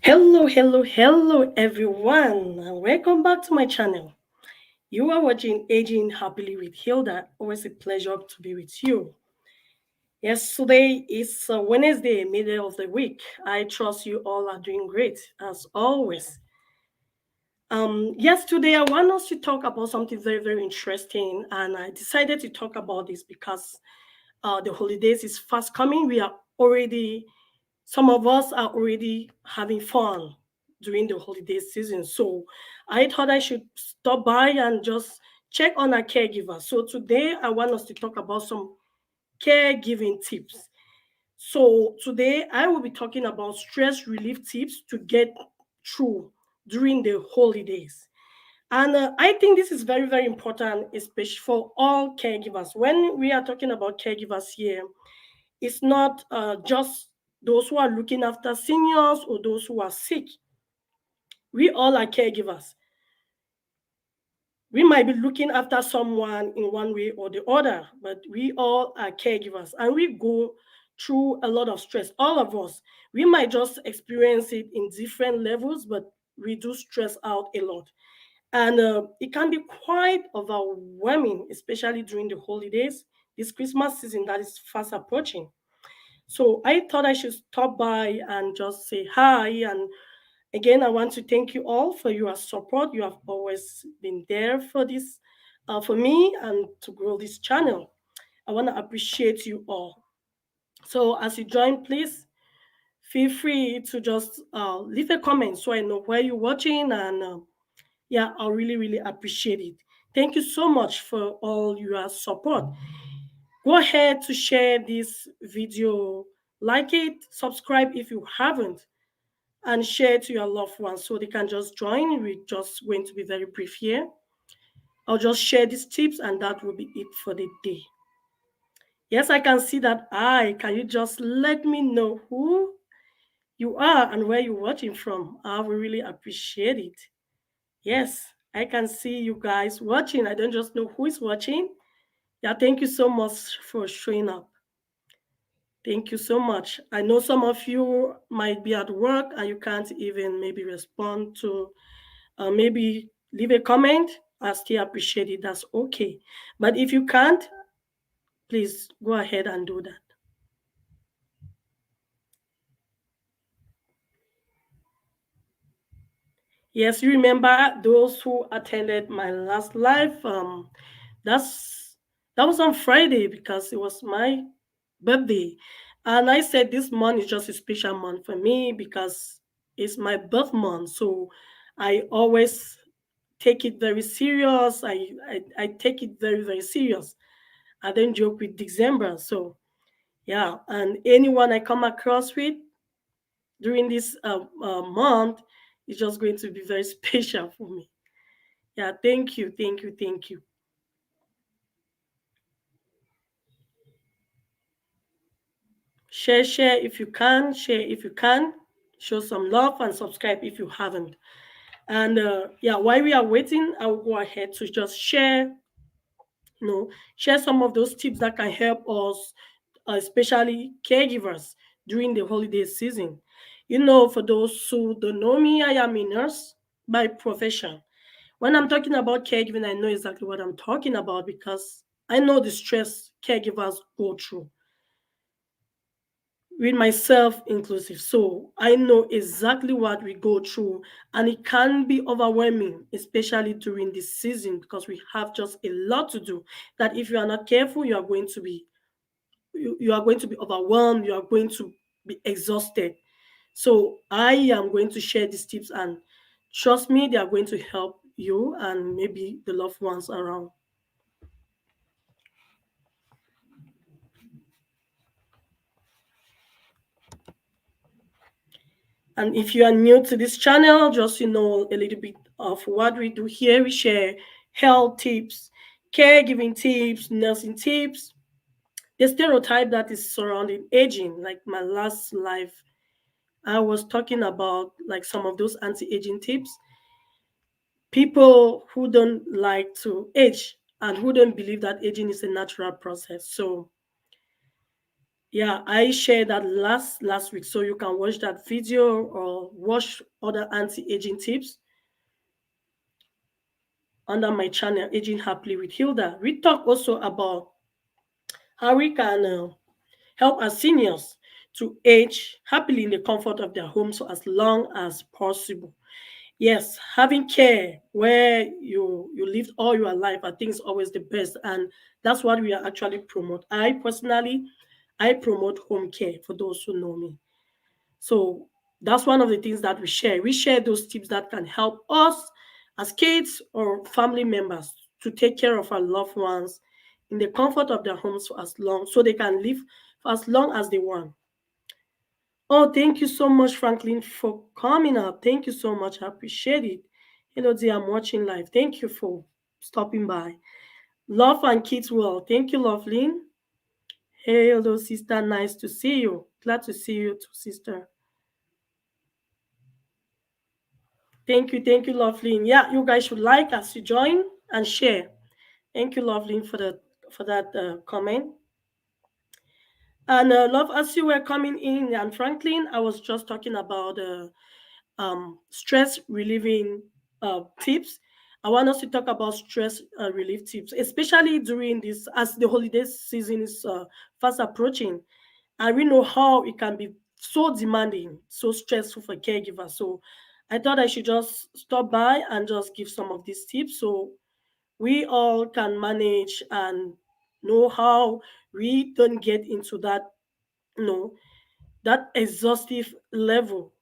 Hello, everyone, and welcome back to my channel. You are watching Aging Happily with Hilda. Always a pleasure to be with you. Yes, today is Wednesday, middle of the week. I trust you all are doing great as always. Yes, today I want us to talk about something very interesting, and I decided to talk about this because the holidays is fast coming. Some of us are already having fun during the holiday season. So I thought I should stop by and just check on our caregivers. So today I want us to talk about some caregiving tips. So today I will be talking about stress relief tips to get through during the holidays. And I think this is very important, especially for all caregivers. When we are talking about caregivers here, it's not just those who are looking after seniors or those who are sick. We all are caregivers. We might be looking after someone in one way or the other, but we all are caregivers and we go through a lot of stress. All of us, we might just experience it in different levels, but we do stress out a lot. And it can be quite overwhelming, especially during the holidays, this Christmas season that is fast approaching. So I thought I should stop by and just say hi. And again, I want to thank you all for your support. You have always been there for this, for me, and to grow this channel. I want to appreciate you all. So as you join, please feel free to just leave a comment so I know where you're watching. And yeah, I'll really appreciate it. Thank you so much for all your support. Go ahead to share this video, like it, subscribe if you haven't, and share to your loved ones so they can just join. We're just going to be very brief here. I'll just share these tips and that will be it for the day. Yes, I can see that eye. Can you just let me know who you are and where you're watching from? I will really appreciate it. Yes, I can see you guys watching. I don't just know who is watching. Yeah, thank you so much for showing up. Thank you so much. I know some of you might be at work and you can't even maybe respond to, maybe leave a comment. I still appreciate it. That's okay. But if you can't, please go ahead and do that. Yes, you remember those who attended my last live. That's that was on Friday because it was my birthday, and I said this month is just a special month for me because it's my birth month. So I always take it very serious. I take it very serious. I don't joke with December. So yeah, and anyone I come across with during this month is just going to be very special for me. Yeah, thank you. Share if you can, share if you can, show some love and subscribe if you haven't. And yeah, while we are waiting, I will go ahead to just share, share some of those tips that can help us, especially caregivers during the holiday season. For those who don't know me, I am a nurse by profession. When I'm talking about caregiving, I know exactly what I'm talking about because I know the stress caregivers go through, with myself inclusive. So I know exactly what we go through, and it can be overwhelming, especially during this season because we have just a lot to do. That if you are not careful, you are going to be overwhelmed, you are going to be exhausted. So I am going to share these tips, and trust me, they are going to help you and maybe the loved ones around. And if you are new to this channel, just a little bit of what we do here. We share health tips, caregiving tips, nursing tips, the stereotype that is surrounding aging. Like my last life, I was talking about like some of those anti-aging tips. People who don't like to age and who don't believe that aging is a natural process. So Yeah, I shared that last week, so you can watch that video or watch other anti-aging tips under my channel, Aging Happily with Hilda. We talk also about how we can help our seniors to age happily in the comfort of their homes for as long as possible. Yes, having care where you lived all your life, I think is always the best, and that's what we are actually promote. I personally, I promote home care for those who know me. So that's one of the things that we share. We share those tips that can help us as kids or family members to take care of our loved ones in the comfort of their homes for as long, so they can live for as long as they want. Oh, thank you so much, Franklin, for coming up. Thank you so much. I appreciate it. Hello, dear, I'm watching live. Thank you for stopping by. Love and kids well. Thank you, Lovelyn. Hey, hello, sister. Nice to see you. Glad to see you too, sister. Thank you, Lovelyn. Yeah, you guys should like us to join and share. Thank you, Lovelyn, for that comment. And love, as you were coming in, and Franklin, I was just talking about stress relieving tips. I want us to talk about stress relief tips, especially during this, as the holiday season is fast approaching. And we know how it can be so demanding, so stressful for caregivers. So I thought I should just stop by and just give some of these tips so we all can manage and know how we don't get into that, you know, that exhaustive level.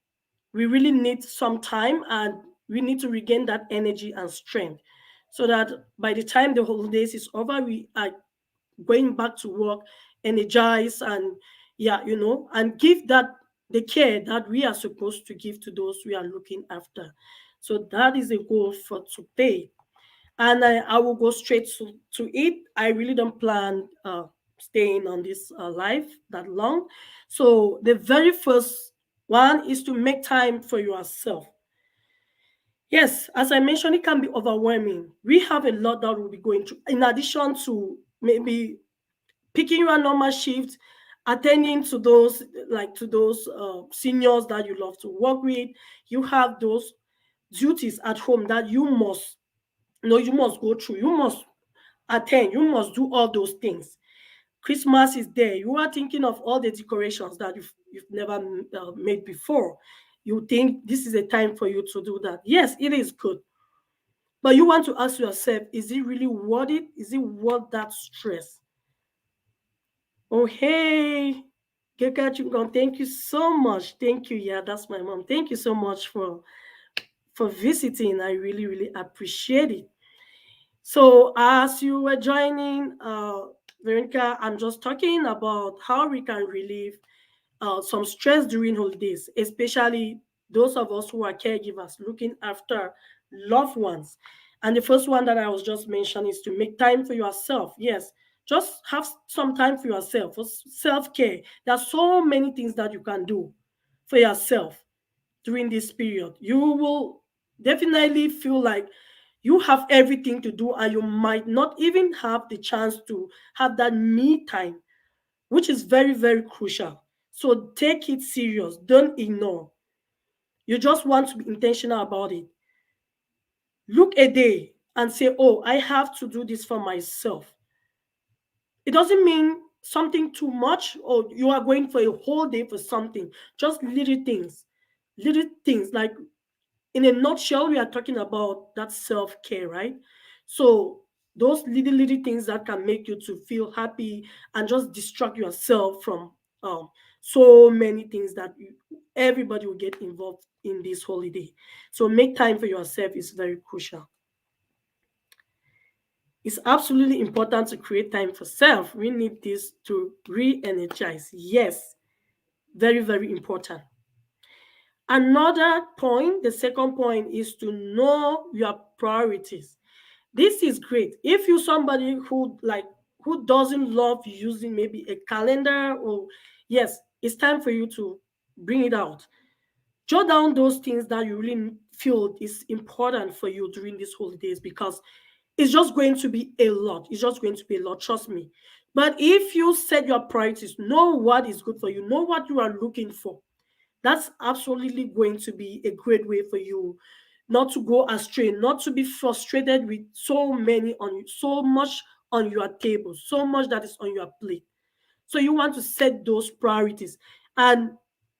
We really need some time, and we need to regain that energy and strength so that by the time the holidays is over, we are going back to work energized and, yeah, and give that the care that we are supposed to give to those we are looking after. So that is a goal for today. And I will go straight to it. I really don't plan staying on this live that long. So the very first one is to make time for yourself. Yes, as I mentioned, it can be overwhelming. We have a lot that we'll be going through. In addition to maybe picking your normal shift, attending to those, like to those seniors that you love to work with, you have those duties at home that you must, you must go through. You must attend. You must do all those things. Christmas is there. You are thinking of all the decorations that you've never made before. You think this is a time for you to do that. Yes, it is good. But you want to ask yourself, is it really worth it? Is it worth that stress? Oh, hey, Geka Chungon, thank you so much. Thank you. Yeah, that's my mom. Thank you so much for visiting. I really, really appreciate it. So as you were joining, Veronica, I'm just talking about how we can relieve some stress during holidays, especially those of us who are caregivers looking after loved ones. And the first one that I was just mentioning is to make time for yourself. Yes, just have some time for yourself, for self care. There are so many things that you can do for yourself during this period. You will definitely feel like you have everything to do, and you might not even have the chance to have that me time, which is very, very crucial. So take it serious. Don't ignore. You just want to be intentional about it. Look a day and say, oh, I have to do this for myself. It doesn't mean something too much or you are going for a whole day for something. Just little things. Little things. Like in a nutshell, we are talking about that self-care, right? So those little things that can make you to feel happy and just distract yourself from um so many things that everybody will get involved in this holiday. So make time for yourself is very crucial. It's absolutely important to create time for self. We need this to re-energize. Yes, very, very important. Another point, the second point, is to know your priorities. This is great. If you're somebody who doesn't love using maybe a calendar, or yes, it's time for you to bring it out. Jot down those things that you really feel is important for you during these holidays, because it's just going to be a lot. It's just going to be a lot. Trust me. But if you set your priorities, know what is good for you, know what you are looking for, that's absolutely going to be a great way for you not to go astray, not to be frustrated with so many on you, so much on your table, so much that is on your plate. So you want to set those priorities. And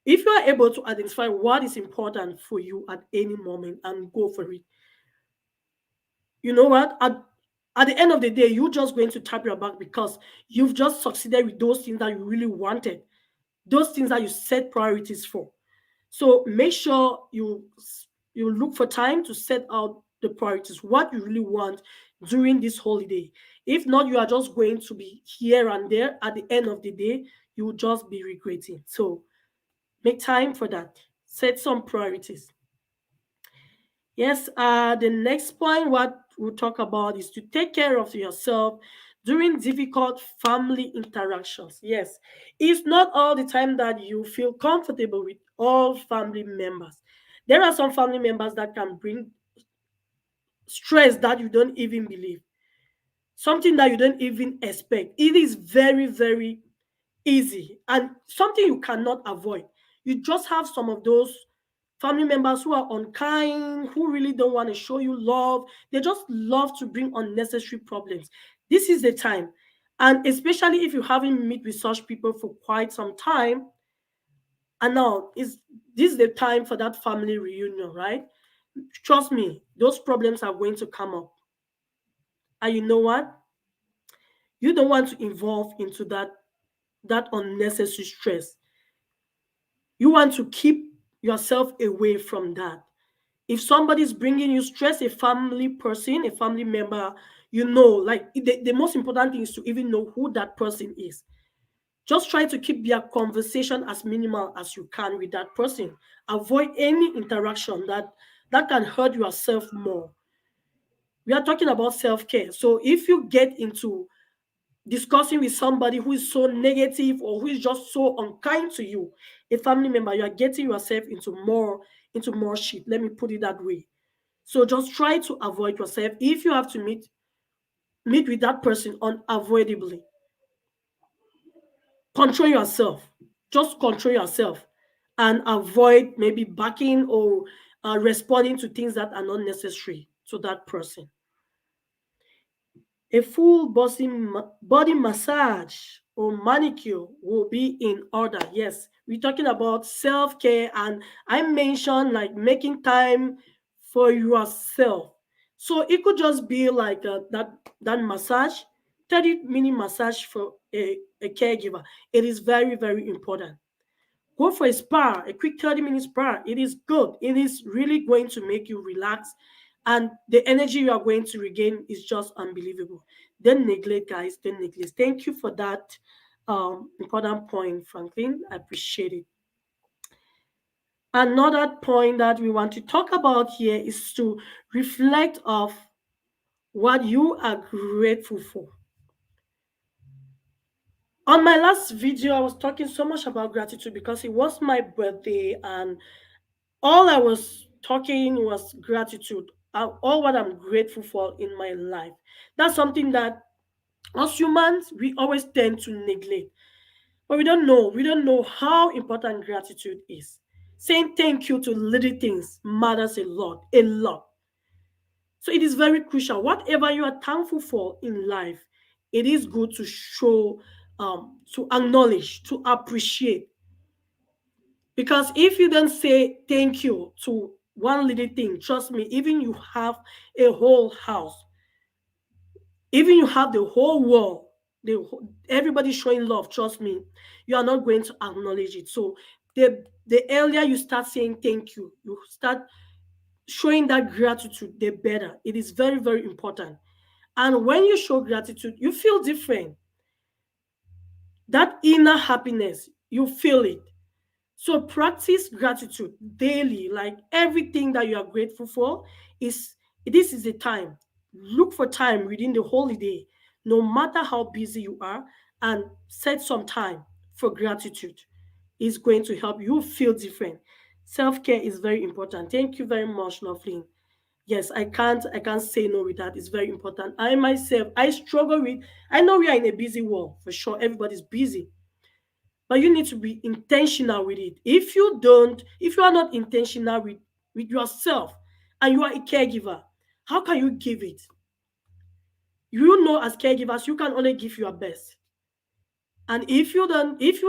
if you are able to identify what is important for you at any moment and go for it, you know what? At the end of the day, you're just going to tap your back because you've just succeeded with those things that you really wanted, those things that you set priorities for. So make sure you look for time to set out the priorities, what you really want during this holiday. If not, you are just going to be here and there. At the end of the day, you will just be regretting. So make time for that. Set some priorities. Yes, the next point what we'll talk about is to take care of yourself during difficult family interactions. Yes, it's not all the time that you feel comfortable with all family members. There are some family members that can bring stress that you don't even believe, something that you don't even expect. It is very, very easy and something you cannot avoid. You just have some of those family members who are unkind, who really don't want to show you love. They just love to bring unnecessary problems. This is the time. And especially if you haven't met with such people for quite some time, and now is this is the time for that family reunion, right? Trust me, those problems are going to come up. And you know what? You don't want to involve into that unnecessary stress. You want to keep yourself away from that. If somebody's bringing you stress, a family person, a family member, you know, like the most important thing is to even know who that person is. Just try to keep their conversation as minimal as you can with that person. Avoid any interaction that can hurt yourself more. We are talking about self-care. So if you get into discussing with somebody who is so negative or who is just so unkind to you, a family member, you are getting yourself into more shit. Let me put it that way. So just try to avoid yourself. If you have to meet with that person unavoidably, control yourself. Just control yourself and avoid maybe backing or responding to things that are not necessary to that person. A full body massage or manicure will be in order. Yes, we're talking about self care, and I mentioned like making time for yourself. So it could just be like that massage, 30-minute massage for a caregiver. It is very, very important. Go for a spa, a quick 30-minute spa. It is good. It is really going to make you relax. And the energy you are going to regain is just unbelievable. Don't neglect, guys. Don't neglect. Thank you for that important point, Franklin. I appreciate it. Another point that we want to talk about here is to reflect of what you are grateful for. On my last video, I was talking so much about gratitude because it was my birthday and all I was talking was gratitude, all what I'm grateful for in my life. That's something that as humans we always tend to neglect, but we don't know how important gratitude is. Saying thank you to little things matters a lot. So it is very crucial. Whatever you are thankful for in life, it is good to show, to acknowledge, to appreciate. Because if you don't say thank you to one little thing, trust me, even you have a whole house, even you have the whole world, everybody showing love, trust me, you are not going to acknowledge it. So the earlier you start saying thank you, you start showing that gratitude, the better. It is very, very important. And when you show gratitude, you feel different. That inner happiness, you feel it. So practice gratitude daily, like everything that you are grateful for is this is the time. Look for time within the holiday, no matter how busy you are, and set some time for gratitude. It's going to help you feel different. Self-care is very important. Thank you very much, Lovely, Yes, I can't say no with that. It's very important. I myself, I struggle with, I know we are in a busy world for sure. Everybody's busy, but you need to be intentional with it. If you are not intentional with yourself and you are a caregiver, how can you give it? You know, as caregivers, you can only give your best. And if you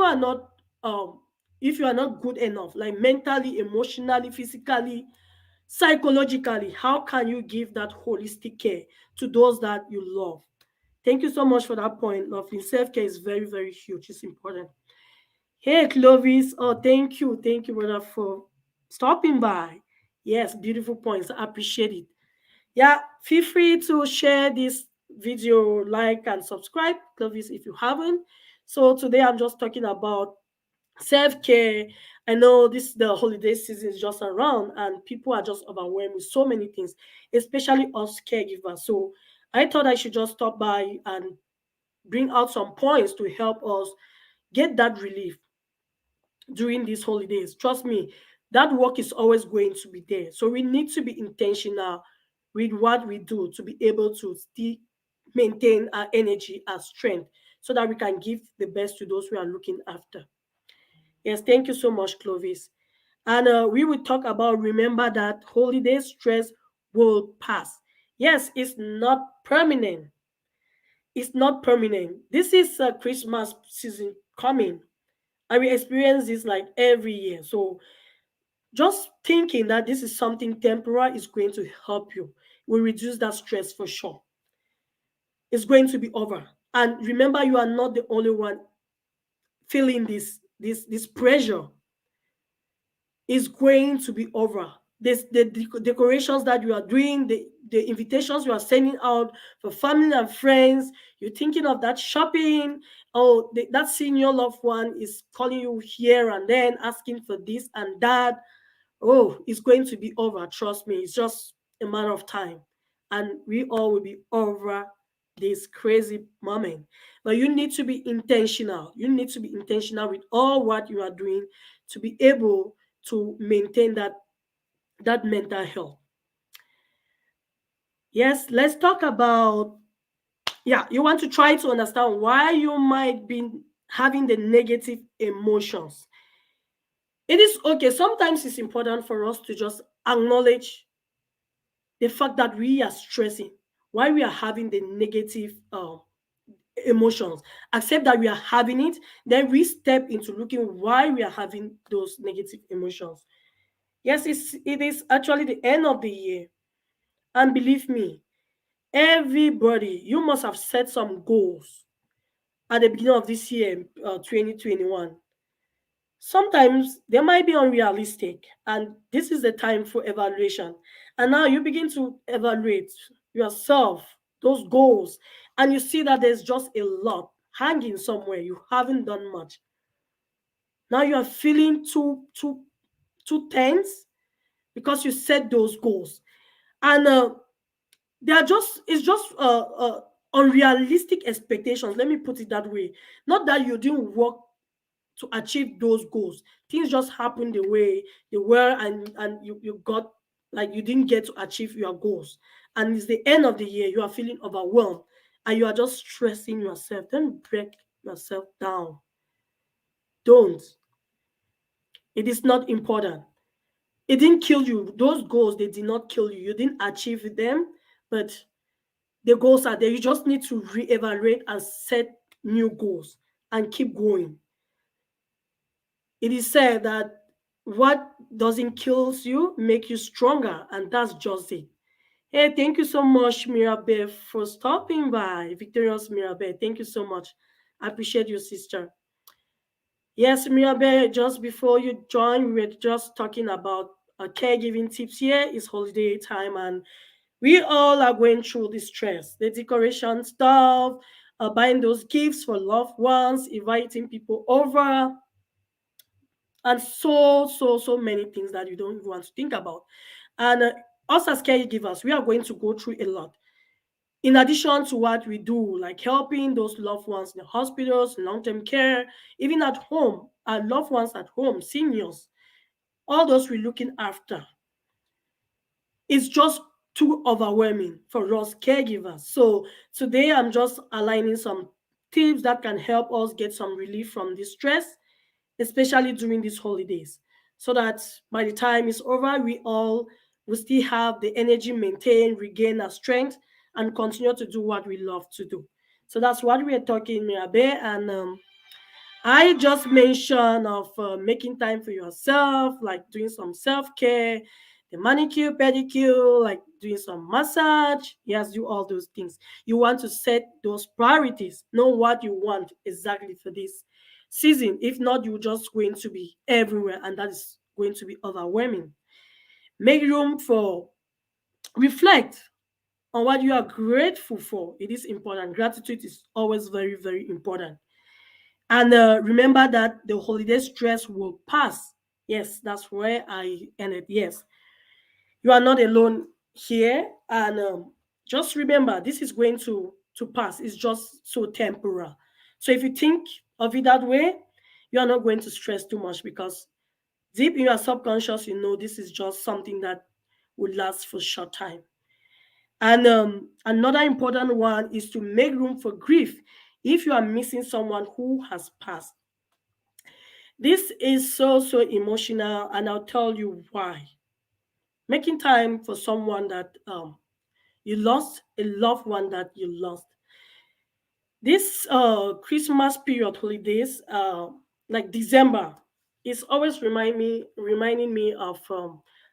are not um if you are not good enough, like mentally, emotionally, physically, psychologically, how can you give that holistic care to those that you love? Thank you so much for that point, lovely. Self-care is very, very huge. It's important. Hey, Clovis. Oh, thank you, brother, for stopping by. Yes, beautiful points. I appreciate it. Yeah, feel free to share this video, like and subscribe, Clovis, if you haven't. So today I'm just talking about self-care. I know this the holiday season is just around and people are just overwhelmed with so many things, especially us caregivers. So I thought I should just stop by and bring out some points to help us get that relief during these holidays. Trust me, that work is always going to be there. So we need to be intentional with what we do to be able to still maintain our energy, our strength, so that we can give the best to those we are looking after. Yes, thank you so much, Clovis. And we will talk about remember that holiday stress will pass. Yes, it's not permanent. It's not permanent. This is Christmas season coming, and we experience this like every year. So just thinking that this is something temporary is going to help you. Will reduce that stress for sure. It's going to be over. And remember, you are not the only one feeling this pressure. Is going to be over. Decorations that you are doing, the invitations you are sending out for family and friends, you're thinking of that shopping. Oh, that senior loved one is calling you here and then asking for this and that. Oh, it's going to be over. Trust me, it's just a matter of time. And we all will be over this crazy moment. But you need to be intentional. You need to be intentional with all what you are doing to be able to maintain that mental health. Yes, let's talk about, yeah, you want to try to understand why you might be having the negative emotions. It is okay. Sometimes it's important for us to just acknowledge the fact that we are stressing, why we are having the negative emotions. Accept that we are having it, then we step into looking why we are having those negative emotions. Yes, it is actually the end of the year. And believe me, everybody, you must have set some goals at the beginning of this year, 2021. Sometimes they might be unrealistic, and this is the time for evaluation. And now you begin to evaluate yourself, those goals, and you see that there's just a lot hanging somewhere. You haven't done much. Now you are feeling too tense because you set those goals, and they are just it's just unrealistic expectations. Let me put it that way. Not that you didn't work to achieve those goals. Things just happened the way they were, and you got, like, you didn't get to achieve your goals. And it's the end of the year, you are feeling overwhelmed and you are just stressing yourself. Don't break yourself down. Don't. It is not important. It didn't kill you. Those goals, they did not kill you. You didn't achieve them, but the goals are there. You just need to reevaluate and set new goals and keep going. It is said that what doesn't kill you make you stronger, and that's just it. Hey, thank you so much, Mirabel, for stopping by. Victorious Mirabel, thank you so much. I appreciate you, sister. Yes, Mirabel, just before you join, we were just talking about caregiving tips. Here is holiday time, and we all are going through the stress, the decoration stuff, buying those gifts for loved ones, inviting people over, and so many things that you don't even want to think about. And us as caregivers, we are going to go through a lot. In addition to what we do, like helping those loved ones in the hospitals, long-term care, even at home, our loved ones at home, seniors, all those we're looking after. It's just too overwhelming for us caregivers. So today I'm just aligning some tips that can help us get some relief from this stress, especially during these holidays, so that by the time it's over, we all will still have the energy maintained, regain our strength, and continue to do what we love to do. So that's what we are talking, Mirabe. And I just mentioned of making time for yourself, like doing some self-care, the manicure, pedicure, like doing some massage. Yes, do all those things. You want to set those priorities, know what you want exactly for this season. If not, you're just going to be everywhere, and that is going to be overwhelming. Make room for reflect on what you are grateful for. It is important. Gratitude is always very, very important. And remember that the holiday stress will pass. Yes, that's where I ended. Yes, you are not alone here. And just remember, this is going to pass. It's just so temporal. So if you think of it that way, you are not going to stress too much, because deep in your subconscious, you know this is just something that will last for short time. And another important one is to make room for grief. If you are missing someone who has passed, this is so, so emotional, and I'll tell you why. Making time for someone that you lost, a loved one that you lost. This Christmas period holidays, like December, is always reminding me of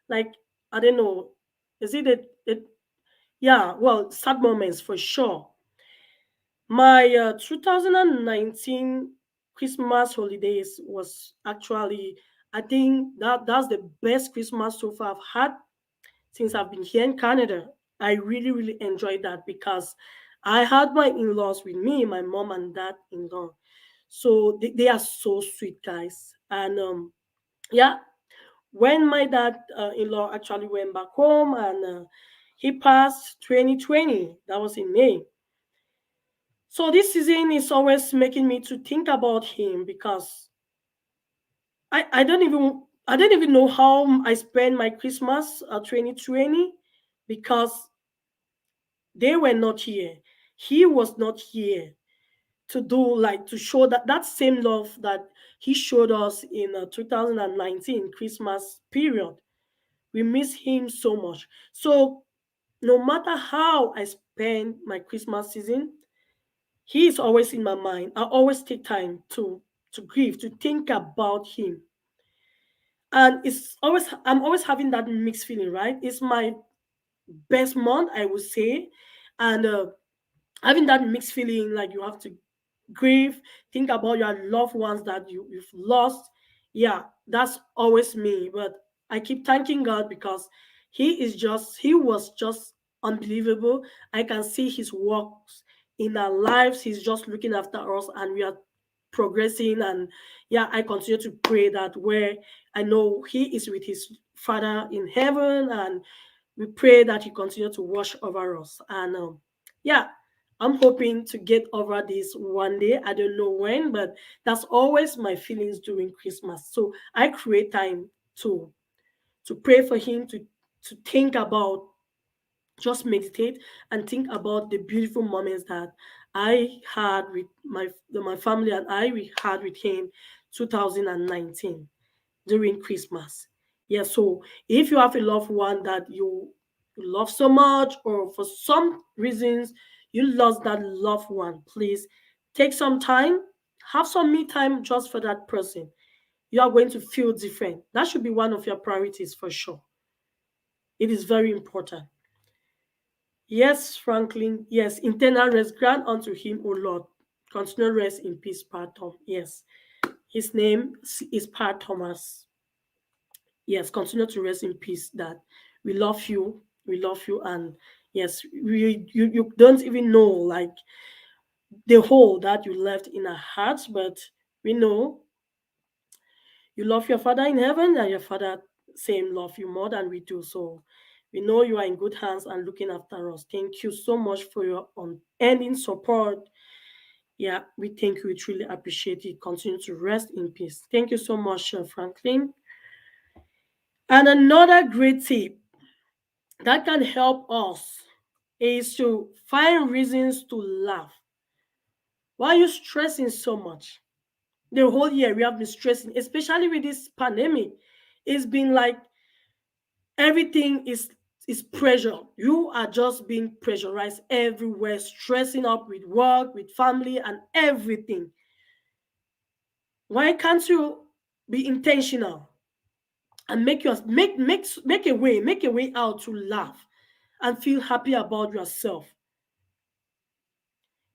like, I don't know, is it yeah, well, sad moments for sure. My 2019 Christmas holidays was actually, I think that's the best Christmas so far I've had since I've been here in Canada. I really, really enjoyed that because I had my in laws with me, my mom and dad in law. So they are so sweet guys. And yeah, when my dad in law actually went back home, and he passed 2020, that was in May. So this season is always making me to think about him, because I don't even know how I spent my Christmas 2020, because they were not here. He was not here to do, like, to show that same love that he showed us in 2019 Christmas period. We miss him so much. So no matter how I spend my Christmas season, he is always in my mind. I always take time to grieve, to think about him. And I'm always having that mixed feeling, right? It's my best month, I would say. And having that mixed feeling, like you have to grieve, think about your loved ones that you've lost. Yeah, that's always me. But I keep thanking God, because he was just unbelievable. I can see his works in our lives. He's just looking after us, and we are progressing. And yeah, I continue to pray that where I know he is with his Father in heaven, and we pray that he continue to watch over us. And yeah, I'm hoping to get over this one day. I don't know when, but that's always my feelings during Christmas. So I create time to pray for him, to think about, just meditate and think about the beautiful moments that I had with my family, and we had with him 2019 during Christmas. Yeah, so if you have a loved one that you love so much, or for some reasons you lost that loved one, please take some time, have some me time just for that person. You are going to feel different. That should be one of your priorities for sure. It is very important. Yes, Franklin. Yes, internal rest grant unto him, O Lord. Continue rest in peace, Pat Tom. Yes, his name is Pat Thomas. Yes, continue to rest in peace. That we love you, and yes, you don't even know, like, the hole that you left in our hearts, but we know you love your Father in heaven, and your Father same love you more than we do. So we know you are in good hands and looking after us. Thank you so much for your unending support. Yeah, we thank you. We truly appreciate it. Continue to rest in peace. Thank you so much, Franklin. And another great tip that can help us is to find reasons to laugh. Why are you stressing so much? The whole year we have been stressing, especially with this pandemic. It's been like everything is pressure. You are just being pressurized everywhere, stressing up with work, with family, and everything. Why can't you be intentional and make a way out to laugh and feel happy about yourself?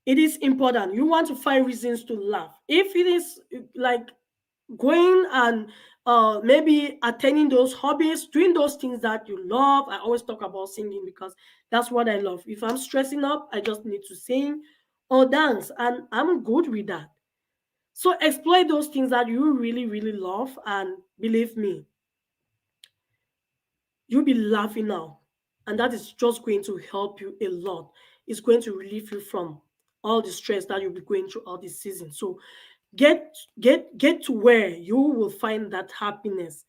It is important. You want to find reasons to laugh. If it is like going and maybe attending those hobbies, doing those things that you love. I always talk about singing because that's what I love. If I'm stressing up, I just need to sing or dance, and I'm good with that. So explore those things that you really, really love, and believe me, you'll be laughing now. And that is just going to help you a lot. It's going to relieve you from all the stress that you'll be going through all this season. So get to where you will find that happiness.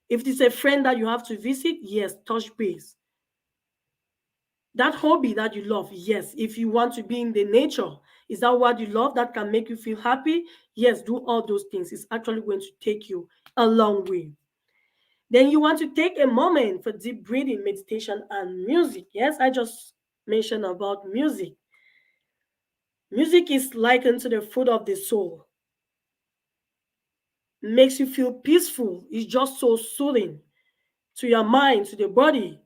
If it's a friend that you have to visit, yes, touch base. That hobby that you love, yes. If you want to be in the nature, is that what you love that can make you feel happy? Yes, do all those things. It's actually going to take you a long way. Then you want to take a moment for deep breathing, meditation, and music. Yes, I just mentioned about music. Music is likened to the food of the soul. Makes you feel peaceful. It's just so soothing to your mind, to the body,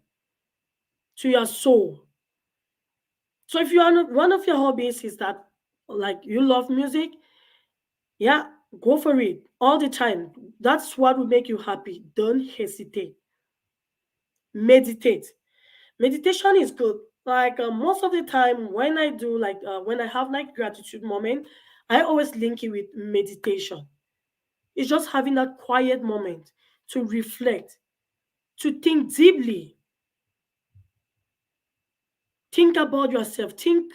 to your soul. So if you are not, one of your hobbies is that like you love music, yeah, go for it all the time. That's what will make you happy. Don't hesitate. Meditate. Meditation is good. Like most of the time when I do when I have like gratitude moment, I always link it with meditation. It's just having that quiet moment to reflect, to think deeply, think about yourself, think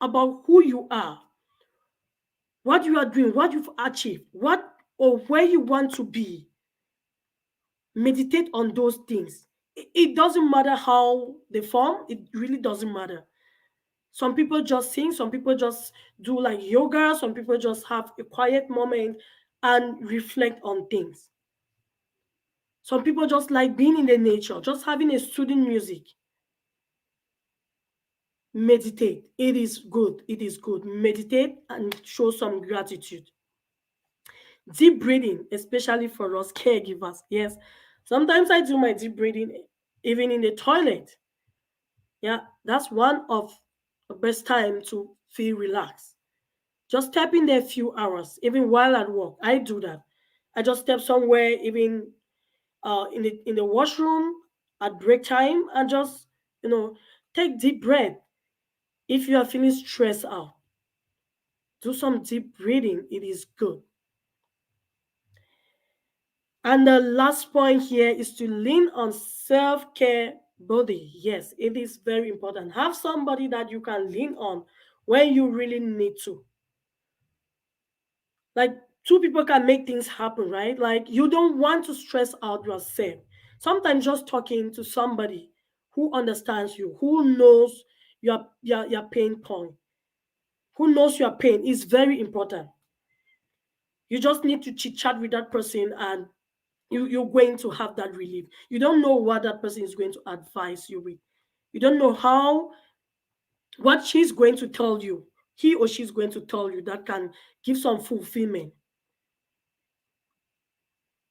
about who you are, what you are doing, what you've achieved, what or where you want to be. Meditate on those things. It doesn't matter how they form, it really doesn't matter. Some people just sing, some people just do like yoga, some people just have a quiet moment and reflect on things. Some people just like being in the nature, just having a soothing music. Meditate. It is good. It is good. Meditate and show some gratitude. Deep breathing, especially for us caregivers. Yes, sometimes I do my deep breathing even in the toilet. Yeah, that's one of the best time to feel relaxed. Just step in there a few hours, even while at work. I do that. I just step somewhere, even in the washroom at break time, and just you know take deep breath. If you are feeling stressed out, do some deep breathing. It is good. And the last point here is to lean on self care body. Yes, it is very important. Have somebody that you can lean on when you really need to. Like two people can make things happen, right? Like you don't want to stress out yourself. Sometimes just talking to somebody who understands you, who knows your pain point, who knows your pain is very important. You just need to chit chat with that person, and you're going to have that relief. You don't know what that person is going to advise you with. You don't know what she's going to tell you, he or she's going to tell you that can give some fulfillment.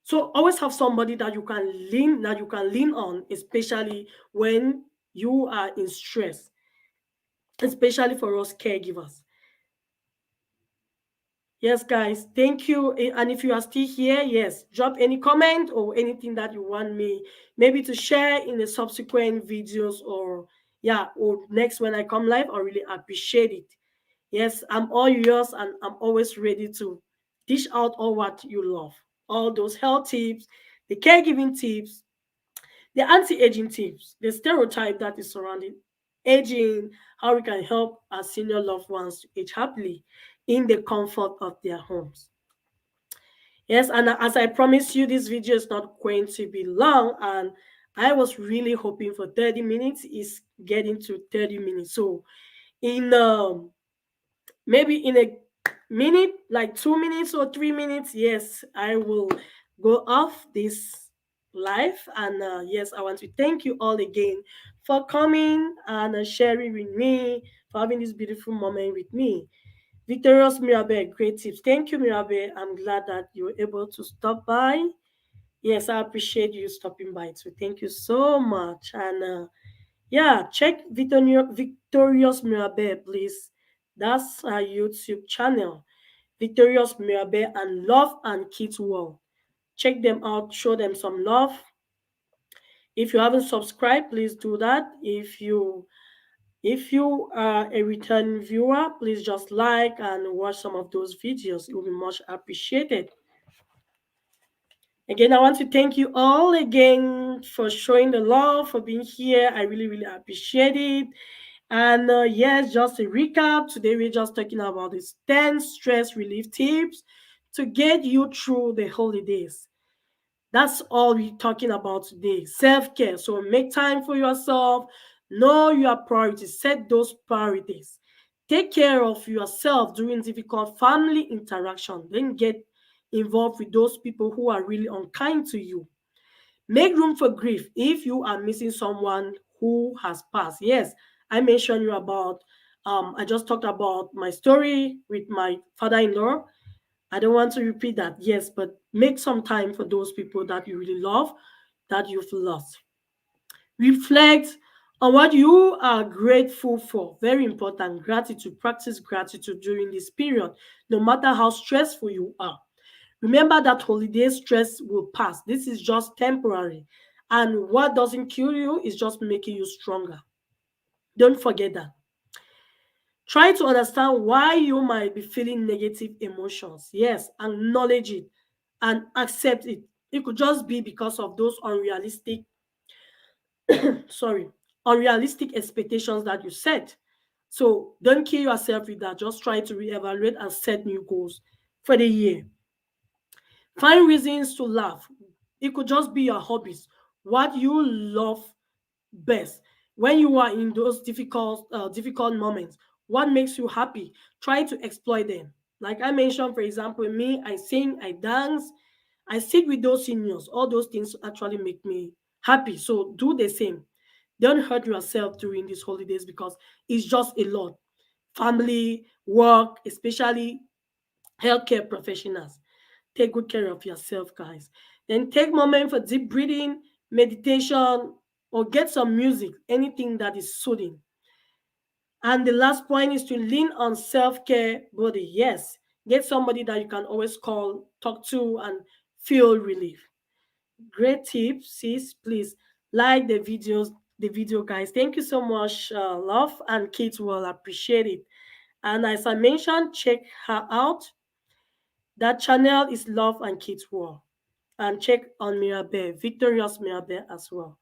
So always have somebody that you can lean on, especially when you are in stress, especially for us caregivers. Yes, guys, thank you. And if you are still here, yes, drop any comment or anything that you want me maybe to share in the subsequent videos, or yeah, or next when I come live. I really appreciate it. Yes, I'm all yours, and I'm always ready to dish out all what you love, all those health tips, the caregiving tips, the anti-aging tips, the stereotype that is surrounding aging, how we can help our senior loved ones to age happily in the comfort of their homes. Yes, and as I promised you, this video is not going to be long, and I was really hoping for 30 minutes. Is getting to 30 minutes. So in maybe in a minute, like 2 minutes or 3 minutes, yes, I will go off this live. And yes, I want to thank you all again for coming and sharing with me, for having this beautiful moment with me. Victorious Mirabe, great tips. Thank you, Mirabe. I'm glad that you were able to stop by. Yes, I appreciate you stopping by too. Thank you so much. And yeah, check Victorious Mirabe, please. That's our YouTube channel, Victorious Mirabe and Love and Kids World. Check them out, show them some love. If you haven't subscribed, please do that. If you are a return viewer, please just like and watch some of those videos. It will be much appreciated. Again, I want to thank you all again for showing the love, for being here. I really, really appreciate it. And yes, just a recap. Today we're just talking about these 10 stress relief tips to get you through the holidays. That's all we're talking about today. Self-care. So make time for yourself. Know your priorities. Set those priorities. Take care of yourself during difficult family interaction. Then get involved with those people who are really unkind to you. Make room for grief if you are missing someone who has passed. Yes, I mentioned you about I just talked about my story with my father-in-law. I don't want to repeat that. Yes, but make some time for those people that you really love, that you've lost. Reflect on what you are grateful for. Very important. Gratitude. Practice gratitude during this period, no matter how stressful you are. Remember that holiday stress will pass. This is just temporary. And what doesn't kill you is just making you stronger. Don't forget that. Try to understand why you might be feeling negative emotions. Yes, acknowledge it and accept it. It could just be because of those sorry, unrealistic expectations that you set. So don't kill yourself with that. Just try to reevaluate and set new goals for the year. Find reasons to laugh. It could just be your hobbies, what you love best when you are in those difficult moments. What makes you happy? Try to exploit them. Like I mentioned, for example, me, I sing, I dance, I sit with those seniors. All those things actually make me happy. So do the same. Don't hurt yourself during these holidays because it's just a lot. Family, work, especially healthcare professionals. Take good care of yourself, guys. Then take moment for deep breathing, meditation, or get some music, anything that is soothing. And the last point is to lean on self-care body. Yes, get somebody that you can always call, talk to, and feel relief. Great tips, sis. Please like the video, guys. Thank you so much, love, and kids will appreciate it. And as I mentioned, check her out. That channel is Love and Kids World. And check on Mirabe, Victorious Mirabe as well.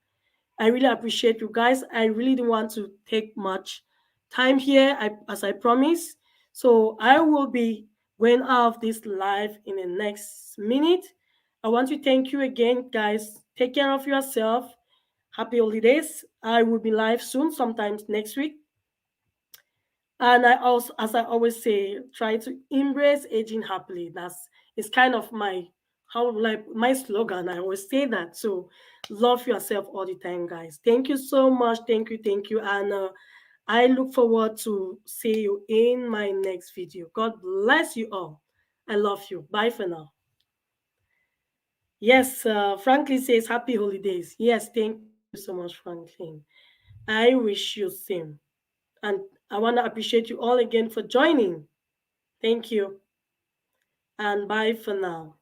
I really appreciate you guys. I really don't want to take much time here, as I promised. So I will be going out of this live in the next minute. I want to thank you again, guys. Take care of yourself. Happy holidays. I will be live soon, sometimes next week. And I also, as I always say, try to embrace aging happily. That's it's kind of my how like my slogan. I always say that. So love yourself all the time, guys. Thank you so much. Thank you. And I look forward to see you in my next video. God bless you all. I love you. Bye for now. Yes, Franklin says happy holidays. Yes, thank you so much, Franklin. I wish you same. And I want to appreciate you all again for joining. Thank you, and bye for now.